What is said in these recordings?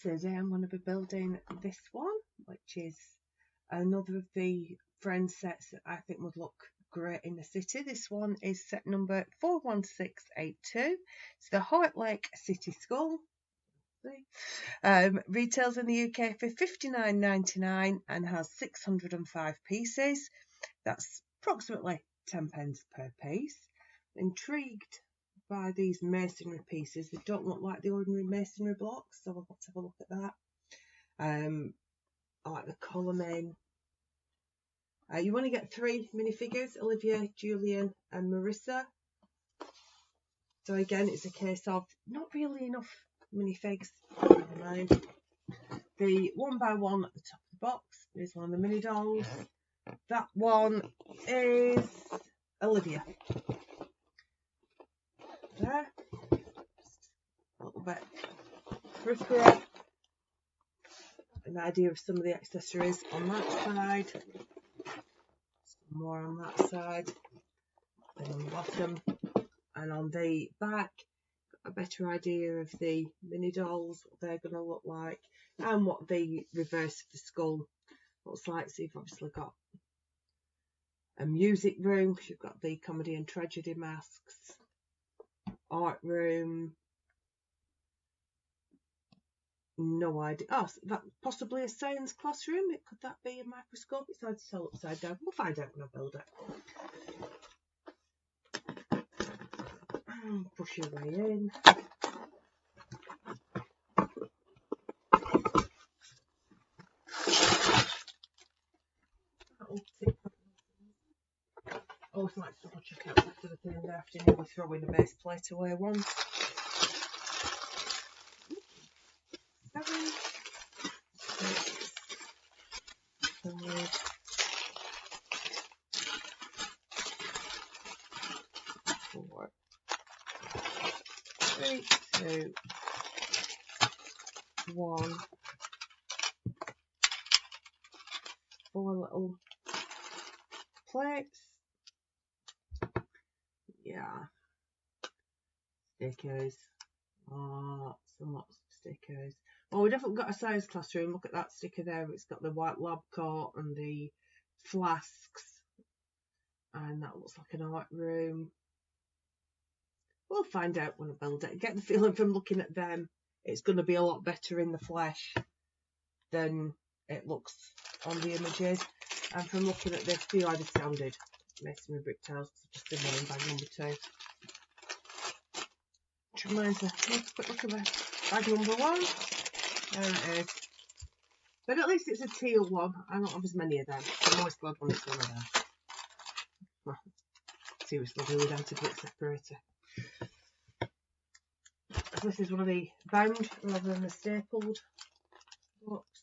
So today I'm going to be building this one, which is another of the friend sets that I think would look great in the city. This one is set number 41682. It's the Heartlake City Skull. Retails in the UK for £59.99 and has 605 pieces. That's approximately 10p per piece. Intrigued by these masonry pieces. They don't look like the ordinary masonry blocks, so let's have a look at that. I like the column. You want to get 3 minifigures: Olivia, Julian and Marissa. So again, it's a case of not really enough minifigs. Never mind. The 1x1 at the top of the box is one of the mini dolls. That one is Olivia. There. A little bit peripheral. An idea of some of the accessories on that side. Some more on that side. Then on the bottom. And on the back, got a better idea of the mini dolls, what they're going to look like, and what the reverse of the skull looks like. So you've obviously got a music room, because you've got the comedy and tragedy masks, art room, no idea. Oh, so that possibly a science classroom. Could that be a microscope? It's hard to tell upside down. We'll find out when I build it. Push your way in. Always like to double check out after the thing there after nearly throwing a base plate away once. 7, 6, 5, 4, 3, 2, 1. 4 little plates. Yeah. Stickers. Lots and lots of stickers. Oh, we definitely got a science classroom. Look at that sticker there. It's got the white lab coat and the flasks. And that looks like an art room. We'll find out when I build it. I get the feeling from looking at them, it's going to be a lot better in the flesh than it looks on the images. And from looking at this, they are the standard masonry brick tiles. Just in one in bag number 2. Which reminds me, let's have a quick look at the bag number 1. There it is. But at least it's a teal one. I don't have as many of them. I'm always glad when it's one of them. Well, seriously, we would have to brick separator. This is one of the bound rather than the stapled blocks.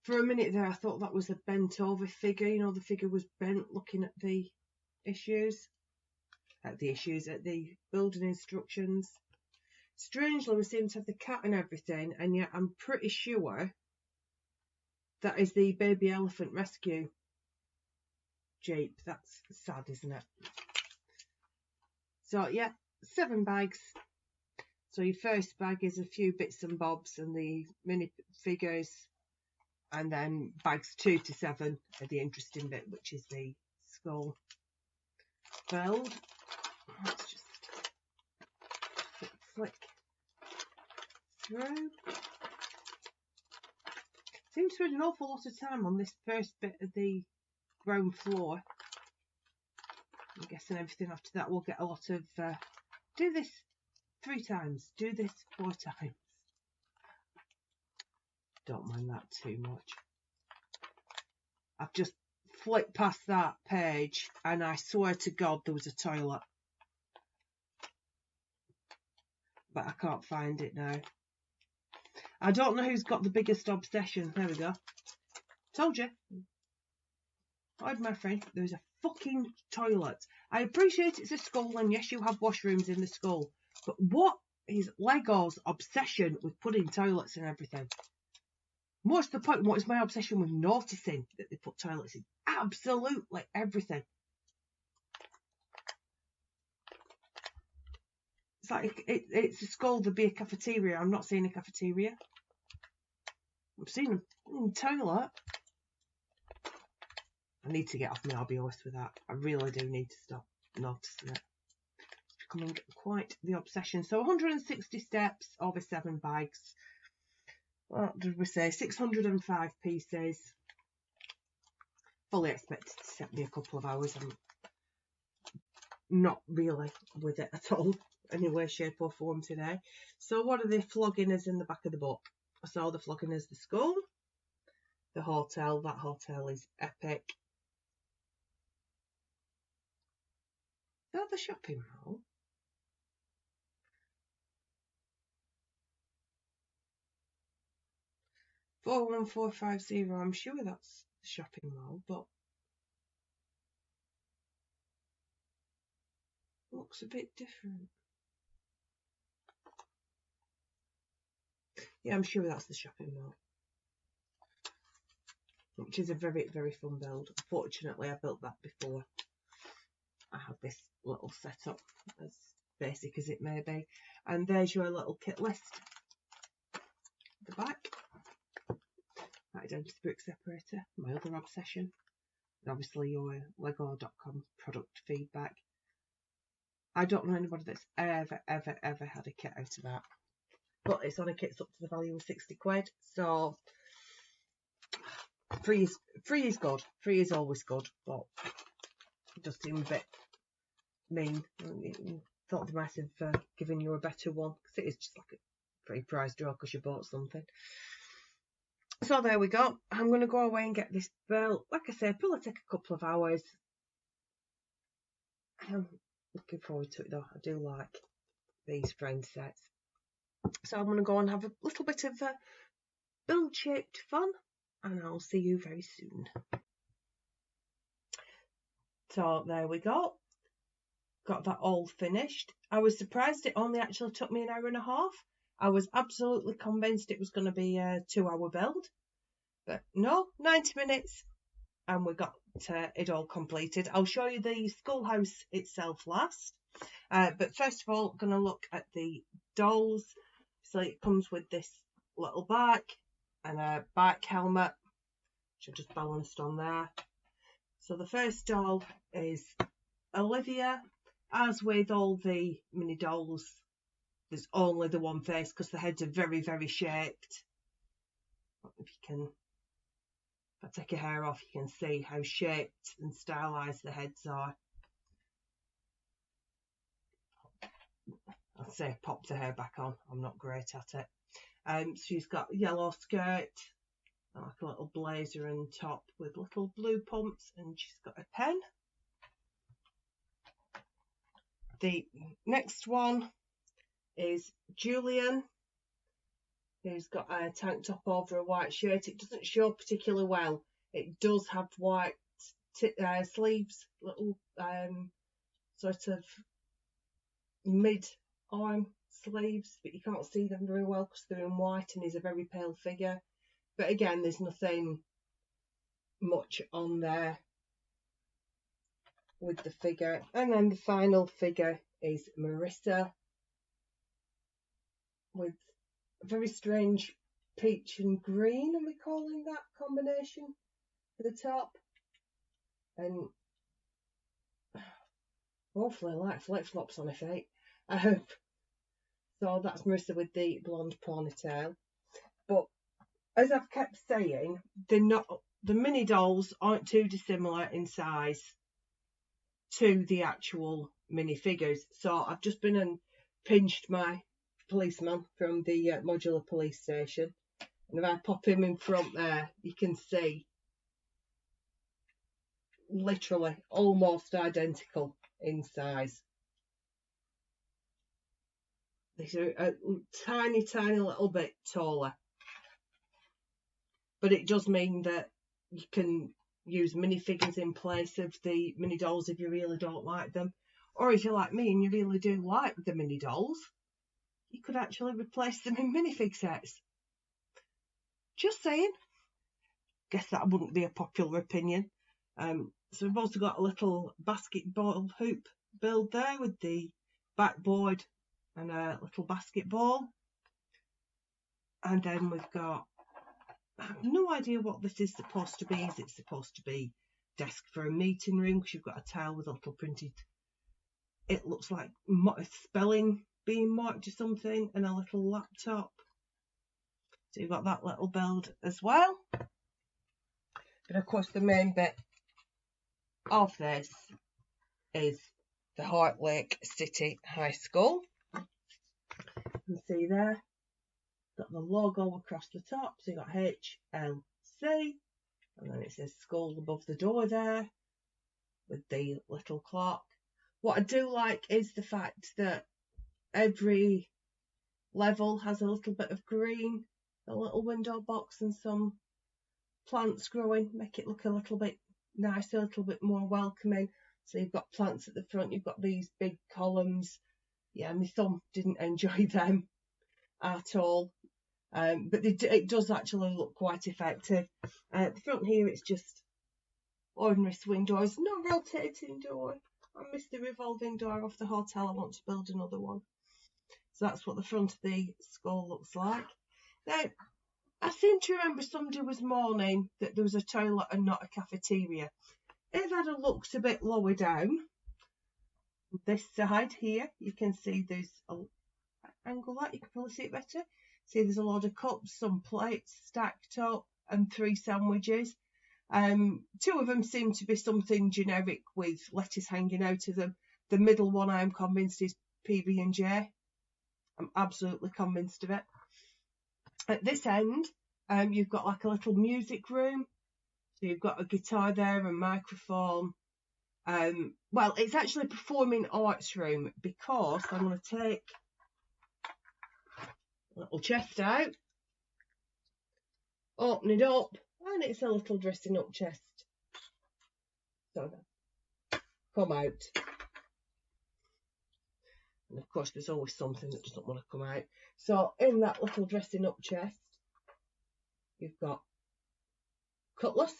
For a minute there, I thought that was a bent over figure. You know, the figure was bent looking at the issues. At the building instructions. Strangely, we seem to have the cat and everything, and yet I'm pretty sure that is the baby elephant rescue Jeep. That's sad, isn't it? So, yeah, 7 bags. So your first bag is a few bits and bobs and the mini figures. And then bags 2 to 7 are the interesting bit, which is the skull build. Let's just flick through. Seems to spend an awful lot of time on this first bit of the ground floor. I'm guessing everything after that will get a lot of do this 3 times, do this 4 times. Don't mind that too much. I've just flicked past that page and I swear to God there was a toilet. But I can't find it now. I don't know who's got the biggest obsession. There we go. Told you. Hide my friend. There's a fucking toilet. I appreciate it's a skull and yes, you have washrooms in the skull. But what is Lego's obsession with putting toilets in everything? More to the point, what is my obsession with noticing that they put toilets in absolutely everything? It's like it's a school, there'd be a cafeteria. I'm not seeing a cafeteria. I'm seeing them in the toilet. I need to get off me, I'll be honest with that. I really do need to stop noticing it. It's becoming quite the obsession. So 160 steps over 7 bags. What did we say? 605 pieces. Fully expected to take me a couple of hours. I'm not really with it at all, any way, shape or form today. So what are they flogging us in the back of the book? So they're flogging us the school, the hotel. That hotel is epic. Is that the shopping mall? $41450. I'm sure that's the shopping mall, but looks a bit different. Yeah, I'm sure that's the shopping mall, which is a very, very fun build. Unfortunately, I built that before I had this little setup, as basic as it may be. And there's your little kit list. The back. Right down to the brick separator, my other obsession. And obviously your lego.com product feedback. I don't know anybody that's ever had a kit out of that. But it's on a kit up to the value of 60 quid. So free is good. Free is always good, but it does seem a bit mean. Thought they might have given you a better one, because it is just like a free prize draw because you bought something. So there we go. I'm going to go away and get this built. Like I said, probably take a couple of hours. I'm looking forward to it though. I do like these frame sets. So I'm going to go and have a little bit of build-shaped fun, and I'll see you very soon. So there we go. Got that all finished. I was surprised it only actually took me an hour and a half. I was absolutely convinced it was going to be a 2-hour build. But no, 90 minutes. And we got it all completed. I'll show you the schoolhouse itself last. But first of all, I'm going to look at the dolls. So it comes with this little bike and a bike helmet, which I've just balanced on there. So the first doll is Olivia. As with all the mini dolls, there's only the one face because the heads are very, very shaped. If you can, if I take her hair off, you can see how shaped and stylised the heads are. I'd say pop the hair back on. I'm not great at it. She's got a yellow skirt, like a little blazer and top with little blue pumps, and she's got a pen. The next one is Julian, who's got a tank top over a white shirt. It doesn't show particularly well. It does have white sleeves, little sort of mid-arm sleeves, but you can't see them very well because they're in white, and he's a very pale figure. But again, there's nothing much on there with the figure. And then the final figure is Marissa, with a very strange peach and green, are we calling that combination for the top? And hopefully like flip-flops on her feet. So that's Marissa with the blonde ponytail. But as I've kept saying, the mini dolls aren't too dissimilar in size to the actual mini figures. So I've just been and pinched my policeman from the modular police station, and if I pop him in front there, you can see literally almost identical in size. These are a tiny little bit taller, but it does mean that you can use minifigures in place of the mini dolls if you really don't like them, or if you're like me and you really do like the mini dolls, you could actually replace them in minifig sets. Just saying. Guess that wouldn't be a popular opinion. So we've also got a little basketball hoop build there with the backboard and a little basketball. And then we've got, I have no idea what this is supposed to be. Is it supposed to be desk for a meeting room? Because you've got a tile with a little printed, it looks like spelling being marked or something, and a little laptop. So you've got that little build as well. But of course the main bit of this is the Heartlake City High School. You can see there, got the logo across the top, so you've got HLC, and then it says school above the door there with the little clock. What I do like is the fact that every level has a little bit of green, a little window box and some plants growing, make it look a little bit nicer, a little bit more welcoming. So you've got plants at the front, you've got these big columns. Yeah, my thumb didn't enjoy them at all. But it does actually look quite effective. At the front here, it's just ordinary swing doors, no rotating door. I missed the revolving door off the hotel. I want to build another one. So that's what the front of the school looks like. Now, I seem to remember somebody was mourning that there was a toilet and not a cafeteria. If I'd have looked a bit lower down, this side here, you can see there's an angle that you can probably see it better. See, there's a lot of cups, some plates stacked up, and 3 sandwiches. 2 of them seem to be something generic with lettuce hanging out of them. The middle one, I'm convinced, is PB&J. I'm absolutely convinced of it. At this end, you've got like a little music room. So you've got a guitar there, a microphone. Well, it's actually a performing arts room because I'm going to take a little chest out, open it up, and it's a little dressing up chest. So come out. And of course, there's always something that doesn't want to come out. So in that little dressing up chest, you've got cutlass,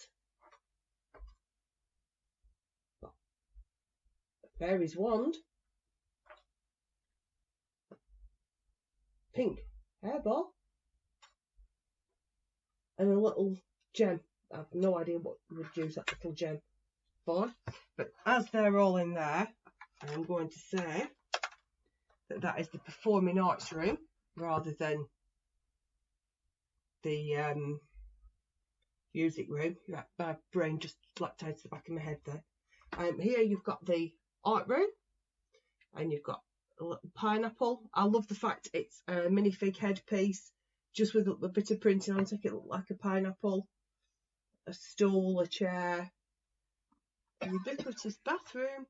got a fairy's wand, pink hairball, and a little gem. I have no idea what you would use that little gem for. But as they're all in there, I'm going to say that that is the performing arts room rather than the music room. My brain just slapped out to the back of my head there. Here you've got the art room, and you've got a little pineapple. I love the fact it's a minifig headpiece, just with a bit of printing on it, make it look like a pineapple. A stool, a chair, a ubiquitous bathroom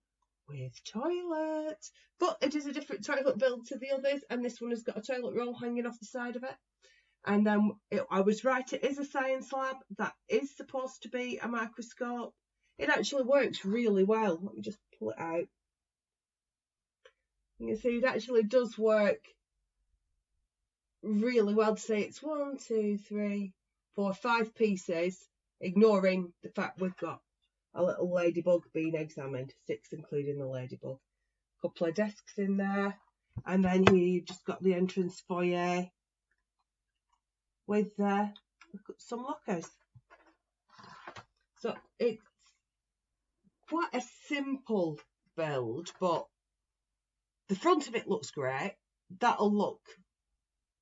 with toilet. But it is a different toilet build to the others, and this one has got a toilet roll hanging off the side of it. And then I was right, it is a science lab. That is supposed to be a microscope. It actually works really well. Let me just pull it out. You can see it actually does work really well. To say it's 1, 2, 3, 4, 5 pieces, ignoring the fact we've got a little ladybug being examined, 6 including the ladybug. A couple of desks in there, and then here you've just got the entrance foyer with some lockers. So it's quite a simple build, but the front of it looks great. That'll look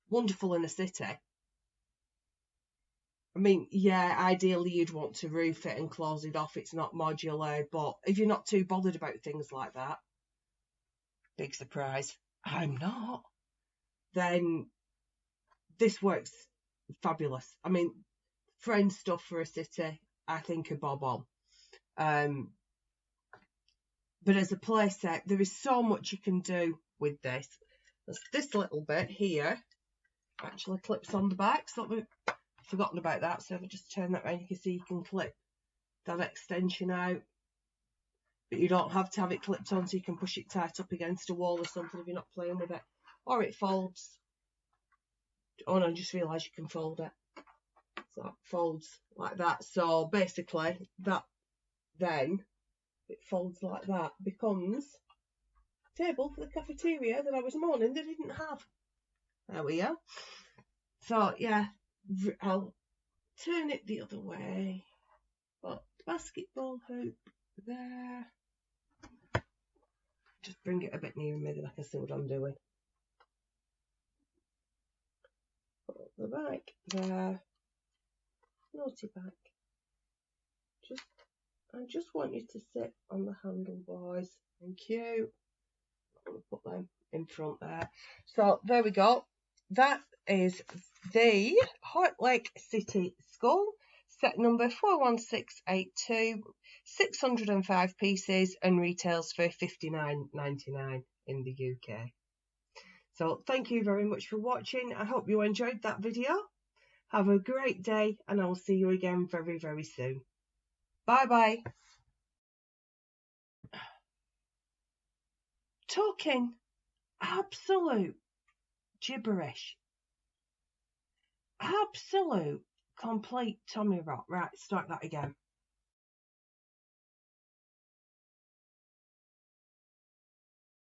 wonderful in a city. I mean, yeah, ideally you'd want to roof it and close it off. It's not modular, but if you're not too bothered about things like that, big surprise, I'm not, then this works fabulous. I mean, friend stuff for a city, I think are bob on. But as a playset, there is so much you can do with this. This little bit here actually clips on the back, so I've forgotten about that. So if I just turn that around, you can see you can clip that extension out. But you don't have to have it clipped on, so you can push it tight up against a wall or something if you're not playing with it. Or it folds. Oh no, I just realised you can fold it. So it folds like that. So basically, that then, it folds like that, becomes table for the cafeteria that I was mourning they didn't have. There we are. So yeah, I'll turn it the other way. Put the basketball hoop there. Just bring it a bit nearer me then I can see what I'm doing. Put the bike there. Naughty bike. I just want you to sit on the handlebars. Thank you. I'm going to put them in front there. So there we go. That is the Heartlake City Skull, set number 41682, 605 pieces and retails for $59.99 in the UK. So thank you very much for watching. I hope you enjoyed that video. Have a great day and I will see you again very, very soon. Bye bye. Talking absolute gibberish. Absolute complete Tommy rot. Right, start that again.